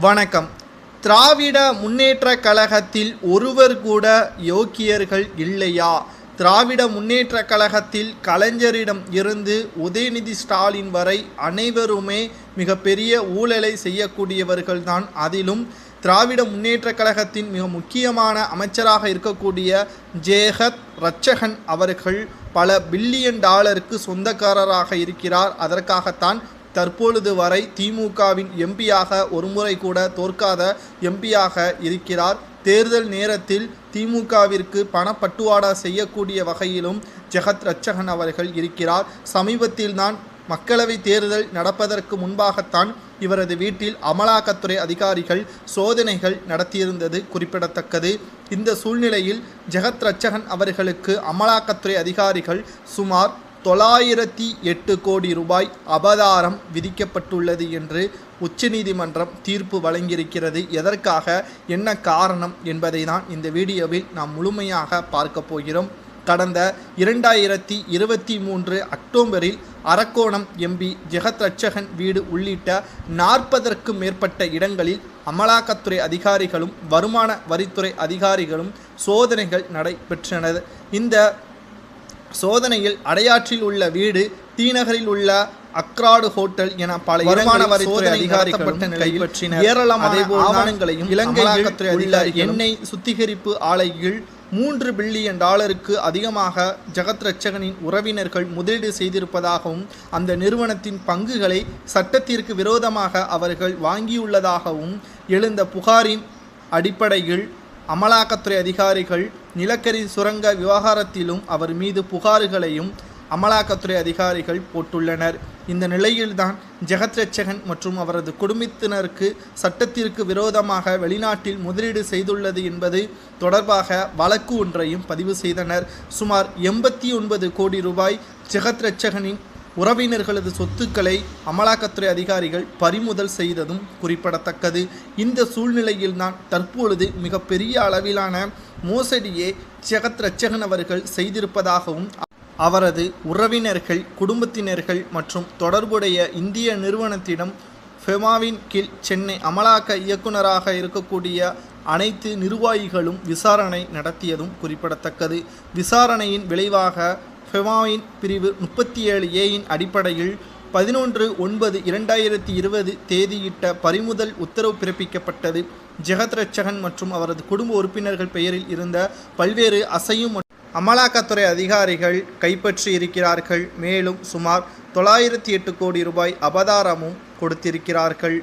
வணக்கம். திராவிட முன்னேற்றக் கழகத்தில் ஒருவர் கூட யோக்கியர்கள் இல்லையா? திராவிட முன்னேற்றக் கழகத்தில் கலைஞரிடம் இருந்து உதயநிதி ஸ்டாலின் வரை அனைவருமே மிகப்பெரிய ஊழலை செய்யக்கூடியவர்கள்தான். அதிலும் திராவிட முன்னேற்றக் கழகத்தின் மிக முக்கியமான அமைச்சராக இருக்கக்கூடிய ஜெகத் ரட்சகன் அவர்கள் பல பில்லியன் டாலருக்கு சொந்தக்காரராக இருக்கிறார். அதற்காகத்தான் தற்பொழுது வரை திமுகவின் எம்பியாக ஒருமுறை கூட தோற்காத எம்பியாக இருக்கிறார். தேர்தல் நேரத்தில் திமுகவிற்கு பணப்பட்டுவாடா செய்யக்கூடிய வகையிலும் ஜெகத் ரட்சகன் அவர்கள் இருக்கிறார். சமீபத்தில்தான் மக்களவை தேர்தல் நடப்பதற்கு முன்பாகத்தான் இவரது வீட்டில் அமலாக்கத்துறை அதிகாரிகள் சோதனைகள் நடத்தியிருந்தது குறிப்பிடத்தக்கது. இந்த சூழ்நிலையில் ஜெகத் ரட்சகன் அவர்களுக்கு அமலாக்கத்துறை அதிகாரிகள் சுமார் 908 கோடி ரூபாய் அபராதம் விதிக்கப்பட்டுள்ளது என்று உச்சநீதிமன்றம் தீர்ப்பு வழங்கியிருக்கிறது. எதற்காக, என்ன காரணம் என்பதை தான் இந்த வீடியோவில் நாம் முழுமையாக பார்க்க போகிறோம். கடந்த 2023 அக்டோபரில் அரக்கோணம் எம்பி ஜெகத் ரட்சகன் வீடு உள்ளிட்ட 40க்கும் மேற்பட்ட இடங்களில் அமலாக்கத்துறை அதிகாரிகளும் வருமான வரித்துறை அதிகாரிகளும் சோதனைகள் நடைபெற்றனர். இந்த சோதனையில் அடையாற்றில் உள்ள வீடு, தீநகரில் உள்ள அக்ராடு ஹோட்டல் என பல வருமான வரித்துறை அதிகாரிகள் கைப்பற்றினர். ஏராளமான ஆவணங்களையும் இலங்கையில் உள்ள எண்ணெய் சுத்திகரிப்பு ஆலையில் 3 பில்லியன் டாலருக்கு அதிகமாக ஜெகத் ரட்சகனின் உறவினர்கள் முதலீடு செய்திருப்பதாகவும், அந்த நிறுவனத்தின் பங்குகளை சட்டத்திற்கு விரோதமாக அவர்கள் வாங்கியுள்ளதாகவும் எழுந்த புகாரின் அடிப்படையில் அமலாக்கத்துறை அதிகாரிகள் நிலக்கரி சுரங்க விவகாரத்திலும் அவர் மீது புகார்களையும் அமலாக்கத்துறை அதிகாரிகள் போட்டுள்ளனர். இந்த நிலையில்தான் ஜெகத் ரட்சகன் மற்றும் அவரது குடும்பத்தினருக்கு சட்டத்திற்கு விரோதமாக வெளிநாட்டில் முதலீடு செய்துள்ளது என்பது தொடர்பாக வழக்கு ஒன்றையும் பதிவு செய்தனர். சுமார் 89 கோடி ரூபாய் ஜெகத் ரட்சகனின் உறவினர்களது சொத்துக்களை அமலாக்கத்துறை அதிகாரிகள் பறிமுதல் செய்ததும் குறிப்பிடத்தக்கது. இந்த சூழ்நிலையில்தான் தற்பொழுது மிகப்பெரிய அளவிலான மோசடியை ஜெகத் ரட்சகன் அவர்கள் செய்திருப்பதாகவும், அவரது உறவினர்கள், குடும்பத்தினர்கள் மற்றும் தொடர்புடைய இந்திய நிறுவனத்திடம் ஃபெமாவின் கீழ் சென்னை அமலாக்க இயக்குநராக இருக்கக்கூடிய அனைத்து நிர்வாகிகளும் விசாரணை நடத்தியதும் குறிப்பிடத்தக்கது. விசாரணையின் விளைவாக ஃபெமாவின் பிரிவு 37A அடிப்படையில் 11/9/2020 தேதியிட்ட பறிமுதல் உத்தரவு பிறப்பிக்கப்பட்டது. ஜெகத் ரட்சகன் மற்றும் அவரது குடும்ப உறுப்பினர்கள் பெயரில் இருந்த பல்வேறு அசையும் அமலாக்கத்துறை அதிகாரிகள் கைப்பற்றி இருக்கிறார்கள். மேலும் சுமார் 908 கோடி ரூபாய் அபராதமும் கொடுத்திருக்கிறார்கள்.